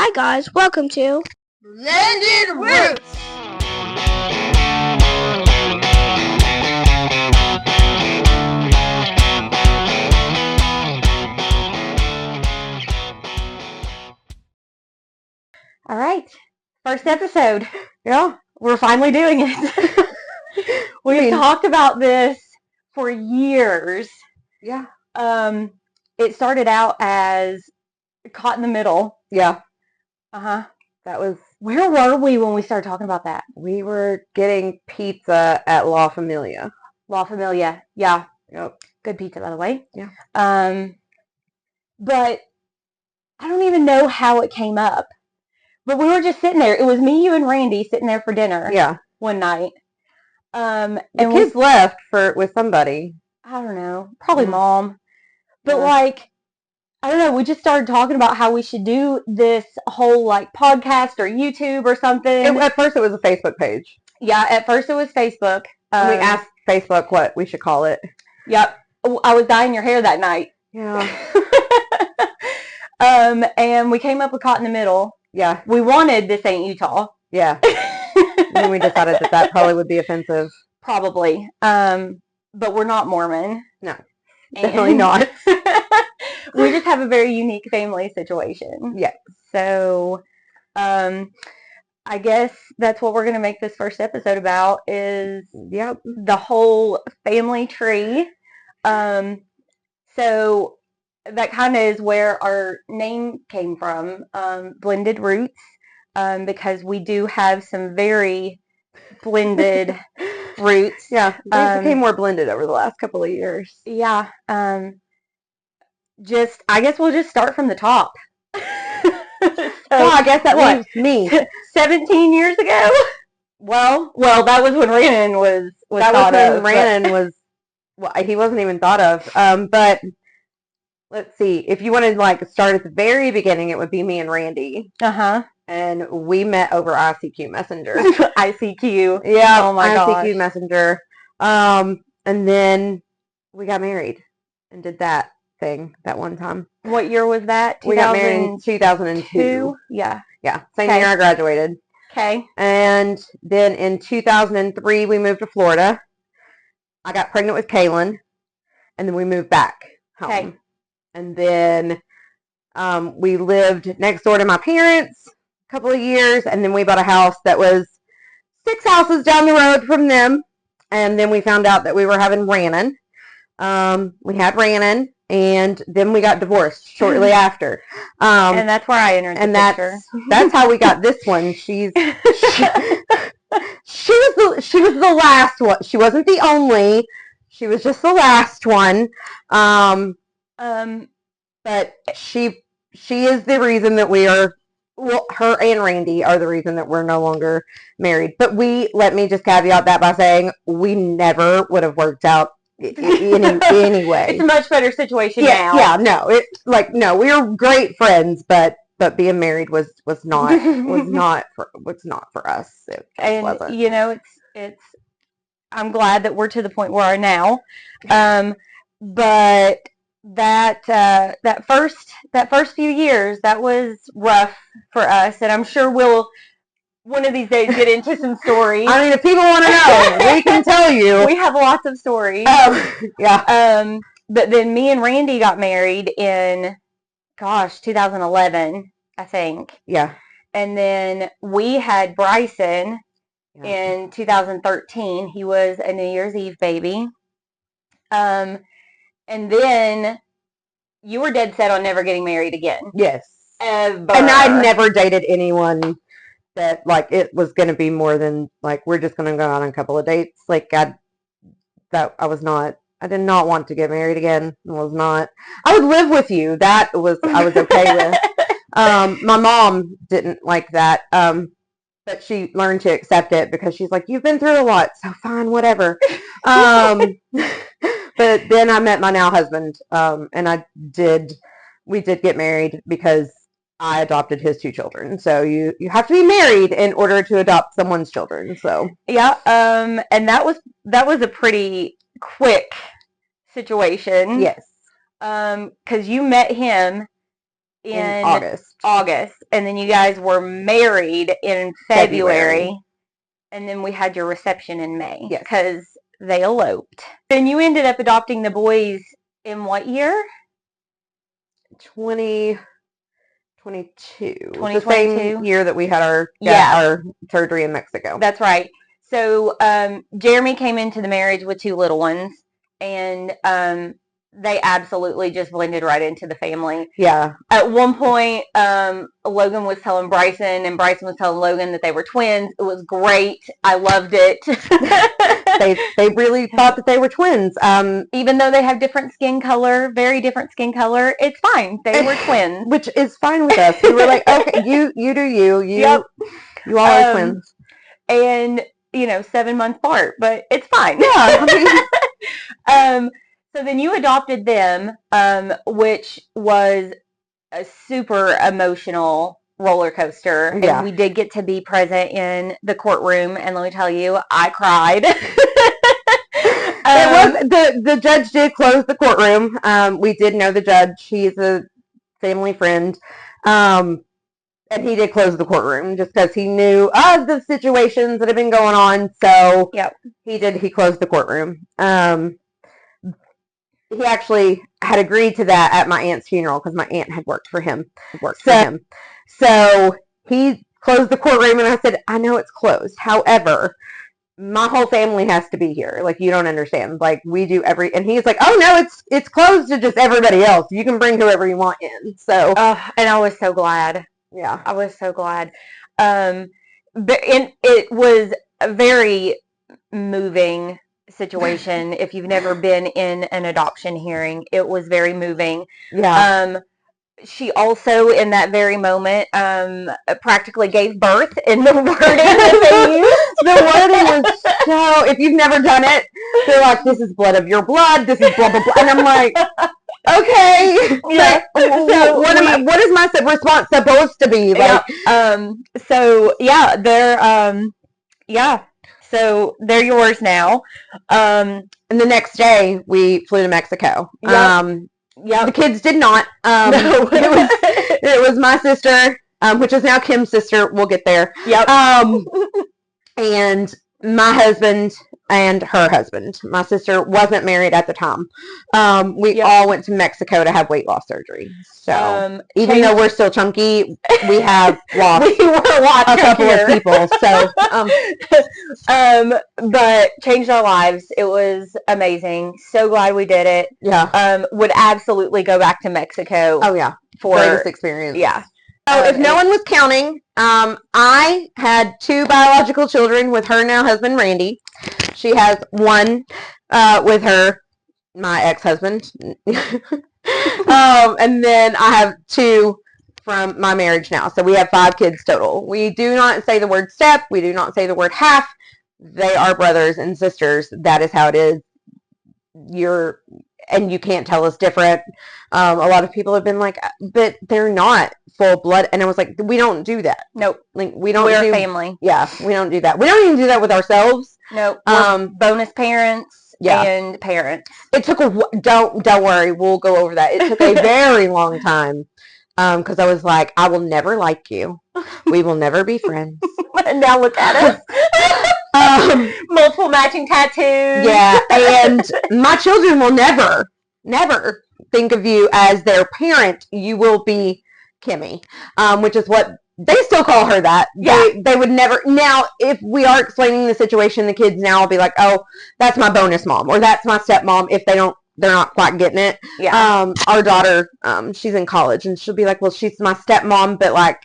Hi guys, welcome to Blended Roots. All right, first episode. Yeah, we're finally doing it. We've talked about this for years. Yeah. It started out as Caught in the Middle. Yeah. That was, where were we when we started talking about that? We were getting pizza at La Familia. La Familia, yeah. Yep. Good pizza, by the way. Yeah. But I don't even know how it came up. But we were just sitting there. It was me, you, and Randy sitting there for dinner. Yeah. One night. The kids left with somebody. I don't know. Probably Mom. But I don't know. We just started talking about how we should do this whole podcast or YouTube or something. At first it was a Facebook page. Yeah, at first it was Facebook. And we asked Facebook what we should call it. Yep. I was dyeing your hair that night. Yeah. And we came up with Caught in the Middle. Yeah. We wanted This Ain't Utah. Yeah. And we decided that probably would be offensive. Probably. But we're not Mormon. No. Definitely not. We just have a very unique family situation. Yeah. So, I guess that's what we're going to make this first episode about is the whole family tree. So that kind of is where our name came from, Blended Roots, because we do have some very blended roots. Yeah, they became more blended over the last couple of years. Yeah. I guess we'll just start from the top. I guess that leaves me. 17 years ago? Well, that was when Rannon was that thought was when of. Rannon was, he wasn't even thought of. But let's see, if you want to start at the very beginning, it would be me and Randy. And we met over ICQ Messenger. ICQ. Yeah. Oh my gosh. ICQ Messenger. And then we got married and did that thing that one time. What year was that? We got married in 2002. Yeah. Yeah. Same year I graduated. Okay. And then in 2003, we moved to Florida. I got pregnant with Kaylin. And then we moved back home. Okay. And then we lived next door to my parents a couple of years. And then we bought a house that was 6 houses down the road from them. And then we found out that we were having Rannon. We had Rannon. And then we got divorced shortly after. And that's where I entered the picture. That's how we got this one. She was the last one. She wasn't the only. She was just the last one. But she is the reason that we are, her and Randy are the reason that we're no longer married. But let me just caveat that by saying we never would have worked out anyway. It's a much better situation now. Yeah, no, we were great friends, but being married was not for us. It wasn't. You know, it's I'm glad that we're to the point where we are now. But that first few years, that was rough for us, and I'm sure we'll one of these days get into some stories. I mean, if people want to know, we can tell you. We have lots of stories. Yeah. But then me and Randy got married in 2011, I think. Yeah. And then we had Bryson in 2013. He was a New Year's Eve baby. And then you were dead set on never getting married again. Yes. Ever. And I'd never dated anyone that it was going to be more than we're just going to go on a couple of dates. I did not want to get married again. I was not. I would live with you. I was okay with. My mom didn't like that. But she learned to accept it because she's like, you've been through a lot, so fine, whatever. But then I met my now husband, and we did get married because I adopted his 2 children. So you have to be married in order to adopt someone's children. So yeah, and that was a pretty quick situation. Yes. Because you met him in August. And then you guys were married in February. And then we had your reception in May. Yes. Because they eloped. Then you ended up adopting the boys in what year? 2022. 2022? The same year that we had our surgery in Mexico. That's right. So Jeremy came into the marriage with 2 little ones, and they absolutely just blended right into the family. Yeah. At one point, Logan was telling Bryson, and Bryson was telling Logan that they were twins. It was great. I loved it. They really thought that they were twins. Even though they have different skin color, very different skin color, it's fine. They were twins. Which is fine with us. We were like, okay, you do you. Yep. You all are twins. And, 7 months apart, but it's fine. Yeah. So then you adopted them, which was a super emotional roller coaster. Yeah. And we did get to be present in the courtroom, and let me tell you, I cried. The judge did close the courtroom. We did know the judge. He's a family friend. And he did close the courtroom just because he knew of the situations that have been going on. So yep. He closed the courtroom. He actually had agreed to that at my aunt's funeral because my aunt had worked for him. So he closed the courtroom, and I said, I know it's closed. However, my whole family has to be here. Like, you don't understand. Like, we do and he's like, oh no, it's closed to just everybody else. You can bring whoever you want in. So, and I was so glad. Yeah. I was so glad. But it was a very moving situation. If you've never been in an adoption hearing, it was very moving. Yeah. She also, in that very moment, practically gave birth in the wording that they used. The wording was so, if you've never done it, they're like, this is blood of your blood, this is blah, blah, blah. And I'm like, okay. Yeah. So what is my response supposed to be? Like, so they're yours now. And the next day we flew to Mexico. Yep. The kids did not. No. It was my sister, which is now Kim's sister. We'll get there. Yep. And my husband and her husband. My sister wasn't married at the time. We all went to Mexico to have weight loss surgery. So even though we're still chunky, we have lost a couple of people. So, but changed our lives. It was amazing. So glad we did it. Yeah. Would absolutely go back to Mexico. Oh yeah. For greatest experience. Yeah. So if no one was counting, I had 2 biological children with her now husband, Randy. She has 1 with my ex-husband. And then I have 2 from my marriage now. So we have 5 kids total. We do not say the word step. We do not say the word half. They are brothers and sisters. That is how it is. And you can't tell us different. A lot of people have been like, but they're not full blood. And I was like, we don't do that. Nope. Like, we don't We're a family. Yeah, we don't do that. We don't even do that with ourselves. Nope. Bonus parents and parents. It took don't worry, we'll go over that. It took a very long time. Because I was like, I will never like you. We will never be friends. And now look at us. Multiple matching tattoos. Yeah, and my children will never think of you as their parent. You will be Kimmy, which is what they still call her that. Yeah. They would never. Now, if we are explaining the situation, the kids now will be like, oh, that's my bonus mom, or that's my stepmom, if they're not quite getting it. Yeah. Our daughter, she's in college, and she'll be like, well, she's my stepmom, but like,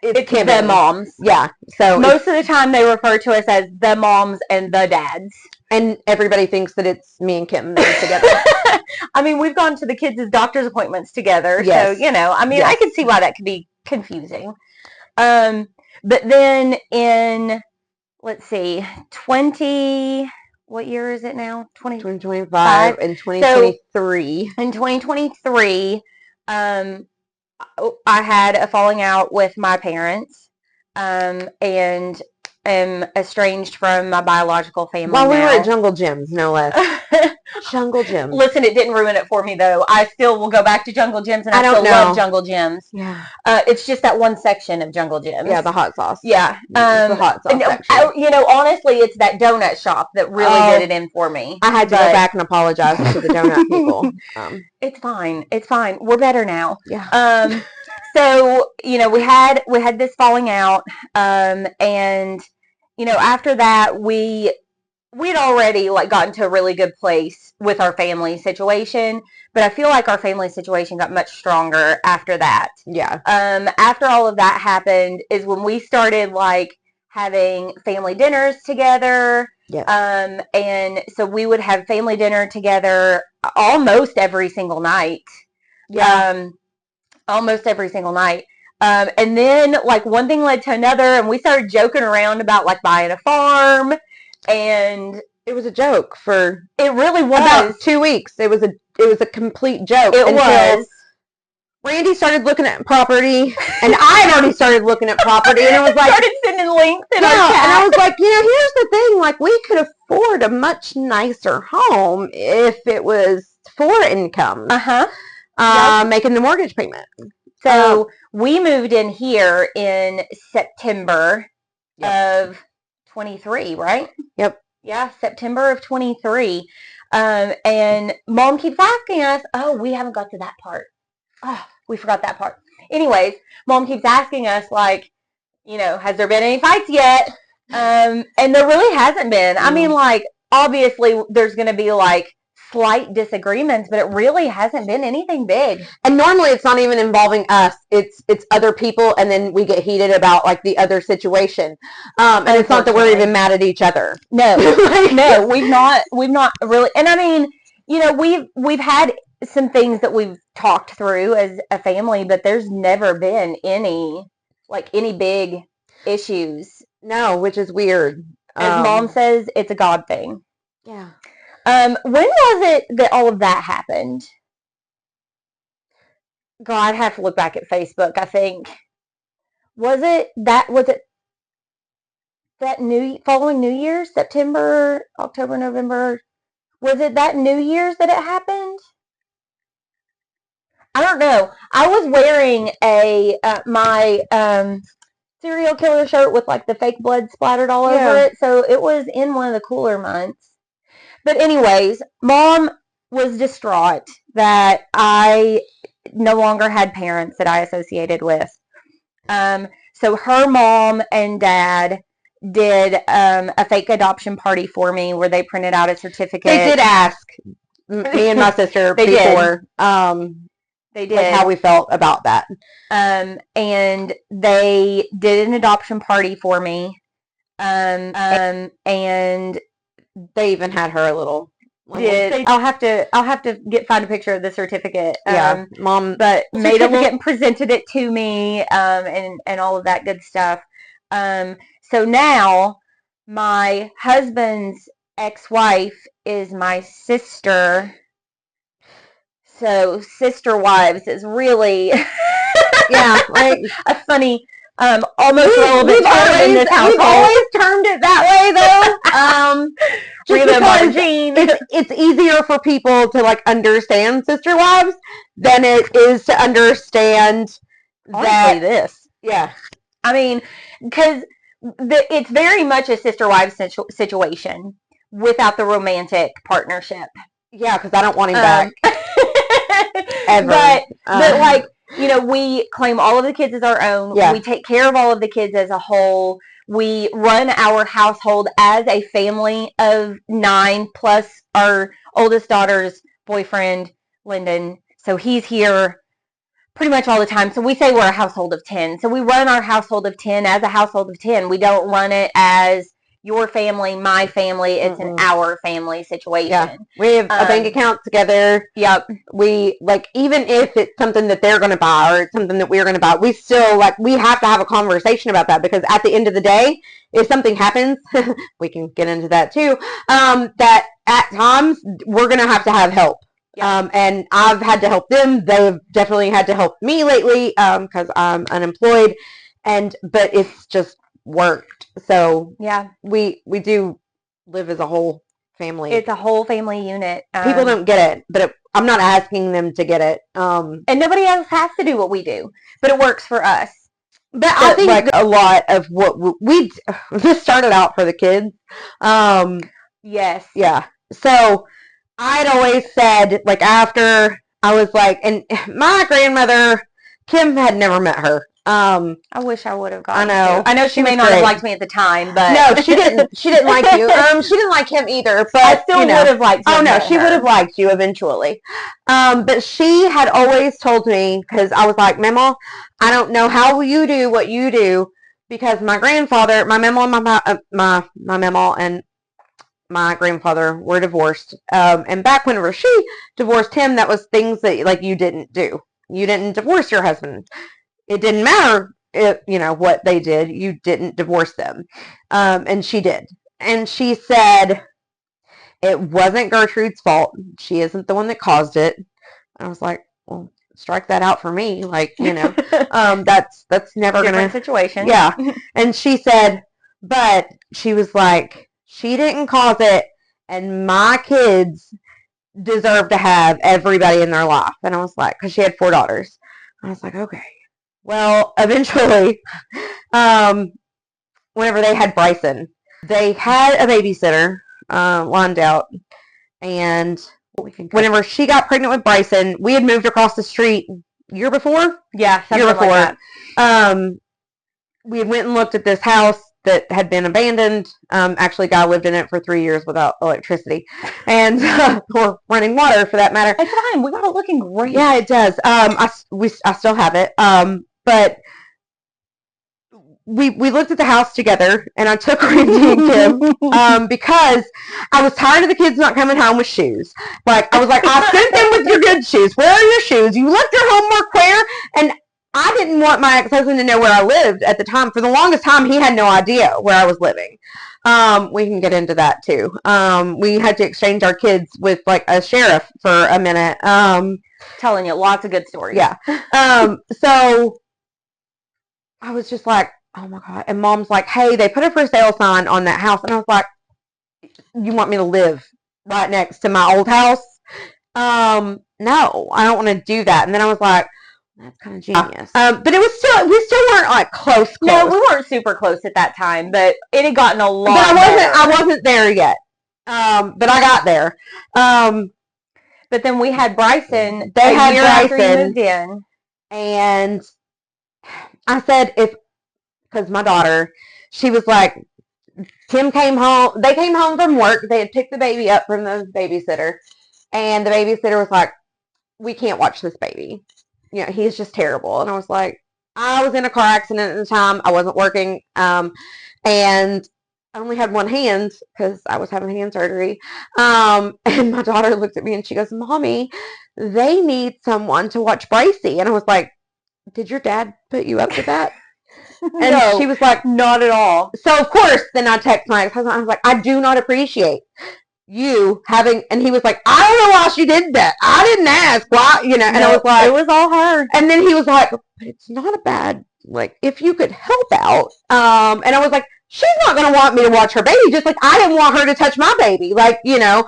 it's the moms. Yeah. So most of the time they refer to us as the moms and the dads. And everybody thinks that it's me and Kim that are together. I mean, we've gone to the kids' doctor's appointments together. Yes. So, I mean, I can see why that could be confusing. But then in, let's see, what year is it now? 2025 and 2023. So in 2023, I had a falling out with my parents, and am estranged from my biological family While we now. were at Jungle Gyms, no less. Jungle Gyms. Listen, it didn't ruin it for me though. I still will go back to Jungle Gyms, and I don't still know. love Jungle Gyms. Yeah. It's just that one section of Jungle Gyms. Yeah, the hot sauce. Yeah. The hot sauce section. You know, honestly, it's that donut shop that really did it in for me. I had to go back and apologize to the donut people. It's fine. It's fine. We're better now. Yeah. So, you know, we had this falling out, and, you know, after that, we'd already, like, gotten to a really good place with our family situation, but I feel like our family situation got much stronger after that. Yeah. After all of that happened is when we started, like, having family dinners together. Yeah. And so we would have family dinner together almost every single night. Yeah. Almost every single night. And then, like, one thing led to another, and we started joking around about, like, buying a farm, and it was a joke for it really was about 2 weeks. It was a complete joke. It was. Randy started looking at property, and I had already started looking at property, and it was like started sending links in our chat. And I was like, you know, here's the thing: like, we could afford a much nicer home if it was for income. Making the mortgage payment. So we moved in here in September of 23, right? Yep. Yeah, September of 23. And Mom keeps asking us, oh, we haven't got to that part. Oh, we forgot that part. Anyways, Mom keeps asking us, like, you know, has there been any fights yet? And there really hasn't been. I mean, like, obviously there's going to be, like, slight disagreements, but it really hasn't been anything big. And normally it's not even involving us. It's other people, and then we get heated about, like, the other situation. And it's not that we're even mad at each other. No, no, we've not really. And I mean, you know, we've had some things that we've talked through as a family, but there's never been any big issues. No, which is weird. As Mom says, it's a God thing. Yeah. When was it that all of that happened? God, I'd have to look back at Facebook, I think. Was it that following New Year's, September, October, November? Was it that New Year's that it happened? I don't know. I was wearing my serial killer shirt with, like, the fake blood splattered all over it, so it was in one of the cooler months. But anyways, Mom was distraught that I no longer had parents that I associated with. So her mom and dad did a fake adoption party for me where they printed out a certificate. They did ask me and my sister before. They did. Like, how we felt about that. And they did an adoption party for me. And they even had her a little. I'll have to find a picture of the certificate. Mom, but made it and presented it to me, and all of that good stuff. So now my husband's ex-wife is my sister. So sister wives is really like a funny. Almost relevant term in this household. We've always termed it that way, though. It's easier for people to, like, understand sister wives than it is to understand this. Yeah. I mean, because it's very much a sister wives situation without the romantic partnership. Yeah, because I don't want him back. Ever. But like, you know, we claim all of the kids as our own. Yeah. We take care of all of the kids as a whole. We run our household as a family of 9, plus our oldest daughter's boyfriend, Lyndon. So he's here pretty much all the time. So we say we're a household of 10. So we run our household of 10 as a household of 10. We don't run it as your family, my family. It's an our family situation. Yeah. We have a bank account together. Yep. We, like, even if it's something that they're going to buy or it's something that we're going to buy, we still, like, we have to have a conversation about that, because at the end of the day, if something happens, we can get into that too, that at times we're going to have help. Yep. And I've had to help them. They've definitely had to help me lately, because I'm unemployed. But it's just worked. So Yeah. we do live as a whole family. It's a whole family unit. People don't get it, but I'm not asking them to get it. And nobody else has to do what we do, but it works for us. But I think like a lot of what we this started out for the kids. Yes. Yeah. So I'd always said, like, after I was like, and my grandmother, Kim, had never met her. I wish I would have gotten I know. to. I know she may not have liked me at the time, but no, she didn't. She didn't like you. She didn't like him either. But I still would have liked. Oh no, she would have liked you eventually. But she had always told me, because I was like, Mama, I don't know how you do what you do, because my grandfather, my mama and my mama and my grandfather were divorced. And back whenever she divorced him, that was things that like you didn't do. You didn't divorce your husband. It didn't matter if, what they did. You didn't divorce them. And she did. And she said it wasn't Gertrude's fault. She isn't the one that caused it. I was like, well, strike that out for me. Like, that's never going to. Different situation. Yeah. And she said, but she was like, she didn't cause it. And my kids deserve to have everybody in their life. And I was like, because she had 4 daughters. I was like, okay. Well, eventually, whenever they had Bryson, they had a babysitter lined out, and whenever she got pregnant with Bryson, we had moved across the street year before. Yeah, year before. Like that. We had went and looked at this house that had been abandoned. Actually, a guy lived in it for 3 years without electricity, and or running water for that matter. It's fine. We got it looking great. Yeah, it does. I still have it. But we looked at the house together, and I took Randy and Kim because I was tired of the kids not coming home with shoes. Like, I was like, I sent them with your good shoes. Where are your shoes? You left your homework where? And I didn't want my ex-husband to know where I lived at the time. For the longest time, he had no idea where I was living. We can get into that too. We had to exchange our kids with like a sheriff for a minute. Telling you lots of good stories. Yeah. So I was just like, oh my God. And Mom's like, hey, they put a for sale sign on that house. And I was like, you want me to live right next to my old house? No, I don't want to do that. And then I was like, that's kind of genius. But it was we still weren't like close. No, we weren't super close at that time, but it had gotten a lot. But I wasn't there yet. But I got there. But then we had Bryson. They had year Bryson. After he moved in. And I said, because my daughter, she was like, Tim came home. They came home from work. They had picked the baby up from the babysitter. And the babysitter was like, we can't watch this baby. He's just terrible. And I was like, I was in a car accident at the time. I wasn't working. And I only had one hand because I was having hand surgery. And my daughter looked at me and she goes, Mommy, they need someone to watch Brycey. And I was like, did your dad put you up to that? And No, she was like, not at all. So of course, then I text my ex-husband. I was like, I do not appreciate you having, and he was like, I don't know why she did that. I didn't ask why, and I was like, it was all her. And then he was like, but it's not a bad, like, if you could help out. And I was like, she's not going to want me to watch her baby, just like I didn't want her to touch my baby, like, and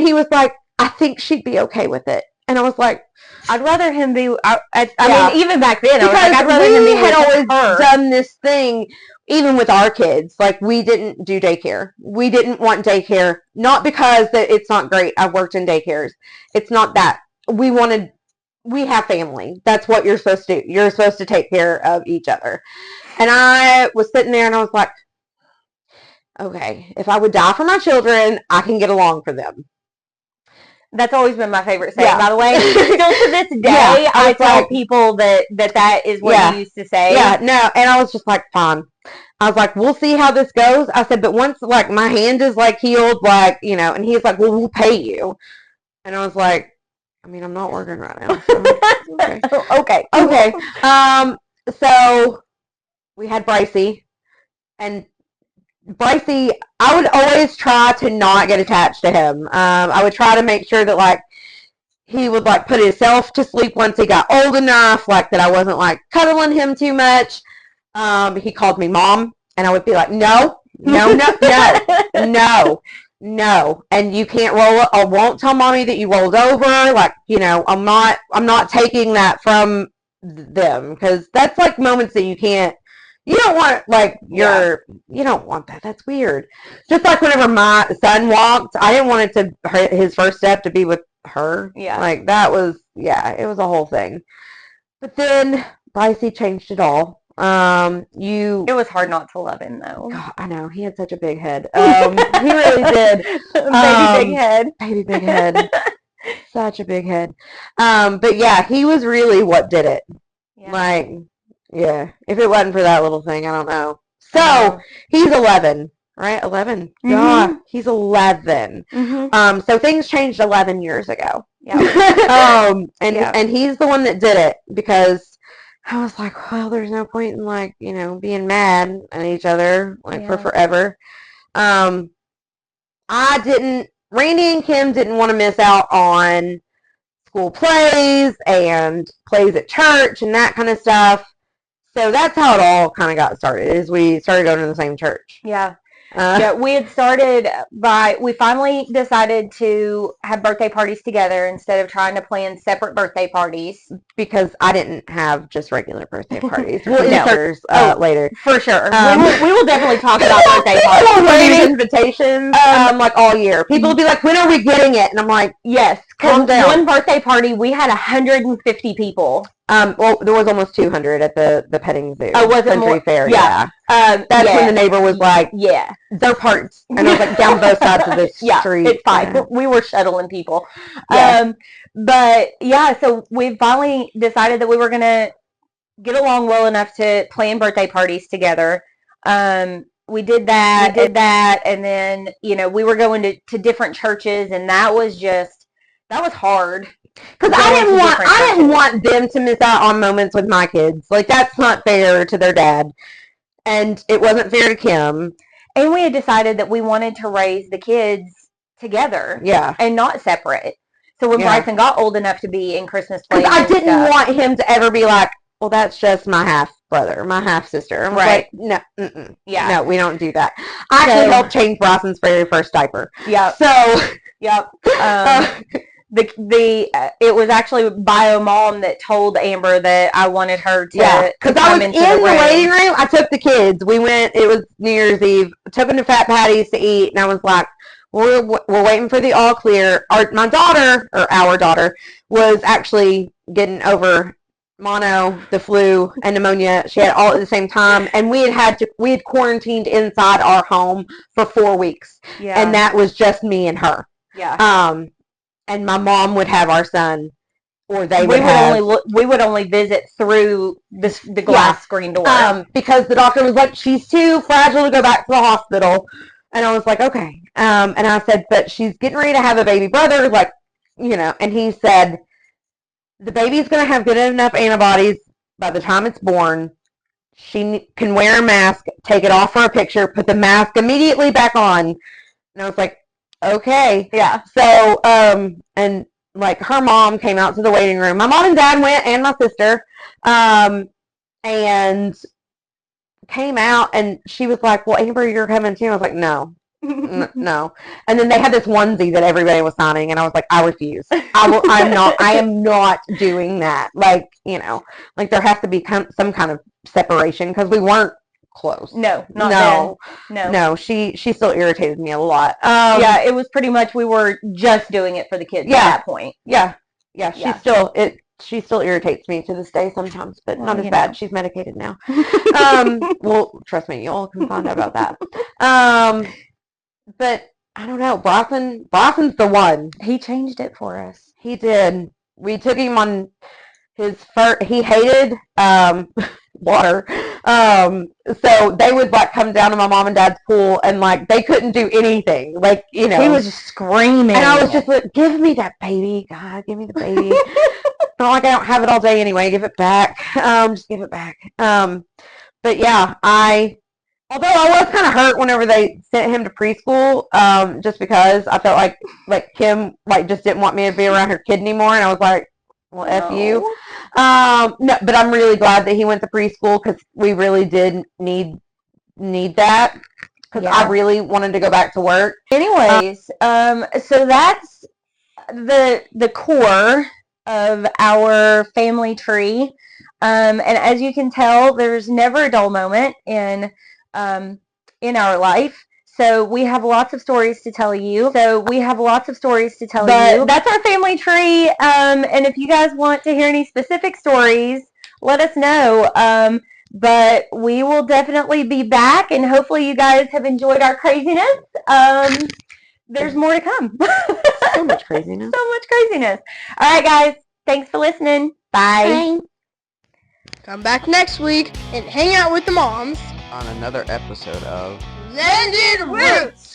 he was like, I think she'd be okay with it. And I was like, I'd rather him be, I mean, even back then, I was like, I'd rather we him be had with always her. done this thing, even with our kids. Like, we didn't do daycare. We didn't want daycare, not because that it's not great. I've worked in daycares. It's not that. We have family. That's what you're supposed to do. You're supposed to take care of each other. And I was sitting there and I was like, okay, if I would die for my children, I can get along for them. That's always been my favorite saying, by the way. Still to this day, Yeah, I tell people that is what you used to say. Yeah, no, and I was just like, fine. I was like, we'll see how this goes. I said, but once, like, my hand is, like, healed, like, and he's like, well, we'll pay you. And I was like, I mean, I'm not working right now. So, okay. So we had Brycey, and Brycey, I would always try to not get attached to him. I would try to make sure that, like, he would, like, put himself to sleep once he got old enough, like, that I wasn't, like, cuddling him too much. He called me Mom. And I would be like, no, no, no, no, no, no. And you can't roll. I won't tell mommy that you rolled over. Like, I'm not taking that from them, because that's like moments that you don't want, like, you don't want that. That's weird. Just like whenever my son walked, I didn't want it to, his first step to be with her. Yeah. Like, that was, it was a whole thing. But then Brycey changed it all. It was hard not to love him, though. God, I know, he had such a big head. He really did. Baby big head. Baby big head. Such a big head. But yeah, he was really what did it. Yeah. Like, yeah, if it wasn't for that little thing, I don't know. So he's 11, right? 11. Yeah, he's 11. So things changed 11 years ago. Yeah. And he's the one that did it, because I was like, well, there's no point in, like, being mad at each other, like, for forever. Randy and Kim didn't want to miss out on school plays and plays at church and that kind of stuff. So that's how it all kind of got started, is we started going to the same church. Yeah. Yeah, we had started we finally decided to have birthday parties together instead of trying to plan separate birthday parties. Because I didn't have just regular birthday parties. We'll insert later. For sure. We will definitely talk about birthday parties. parties. Invitations, like, all year. People will be like, when are we getting it? And I'm like, yes. Calm down. One birthday party, we had 150 people. Well, there was almost 200 at the petting zoo. Oh, was it Country more? Fair, Yeah. That's when the neighbor was like, yeah, they're parts. And I was like, down both sides of the street. It's fine. Yeah. We were shuttling people. Yeah. But yeah, so we finally decided that we were going to get along well enough to plan birthday parties together. We did that. And then, we were going to different churches, and that was hard. Because I didn't want them to miss out on moments with my kids. Like, that's not fair to their dad. And it wasn't fair to Kim. And we had decided that we wanted to raise the kids together. Yeah. And not separate. So when Bryson got old enough to be in Christmas plays, I didn't want him to ever be like, well, that's just my half brother, my half sister. I'm right. Like, no, no, we don't do that. I actually helped change Bryson's very first diaper. Yeah. So, yep. It was actually Bio Mom that told Amber that I wanted her to because I was in the waiting room. I took the kids. We went. It was New Year's Eve. Took them to Fat Patty's to eat, and I was like, we're waiting for the all clear. My daughter, or our daughter, was actually getting over mono, the flu, and pneumonia. She had all at the same time, and we had quarantined inside our home for 4 weeks. Yeah. And that was just me and her. Yeah. And my mom would have our son, or we would only visit through the glass screen door. Because the doctor was like, she's too fragile to go back to the hospital. And I was like, okay. And I said, but she's getting ready to have a baby brother, like, and he said, the baby's going to have good enough antibodies by the time it's born. She can wear a mask, take it off for a picture, put the mask immediately back on. And I was like, okay. Yeah. So, and like her mom came out to the waiting room. My mom and dad went, and my sister, and came out, and she was like, well, Amber, you're coming too. I was like, no. No. And then they had this onesie that everybody was signing, and I was like, I refuse. I am not doing that. Like, like there has to be some kind of separation, because we weren't close. No, not then. No, she still irritated me a lot. Yeah, it was pretty much, we were just doing it for the kids at that point. Yeah. She still irritates me to this day sometimes, but not as bad. She's medicated now. Well, trust me, you all can find out about that. But I don't know. Bryson's the one. He changed it for us. He did. We took him on his first. He hated water. So they would like come down to my mom and dad's pool, and like they couldn't do anything. Like, he was just screaming. And I was just like, give me that baby. God, give me the baby. Not like I don't have it all day anyway. Give it back. Just give it back. But yeah, although I was kind of hurt whenever they sent him to preschool, just because I felt like Kim just didn't want me to be around her kid anymore, and I was like, well, F you. No, but I'm really glad that he went to preschool, because we really did need need that because I Yeah. really wanted to go back to work. Anyways, so that's the core of our family tree. And as you can tell, there's never a dull moment in our life. So we have lots of stories to tell you. But that's our family tree. And if you guys want to hear any specific stories, let us know. But we will definitely be back, and hopefully you guys have enjoyed our craziness. There's more to come. So much craziness. So much craziness. All right, guys. Thanks for listening. Bye. Come back next week and hang out with the moms on another episode of Blended Roots.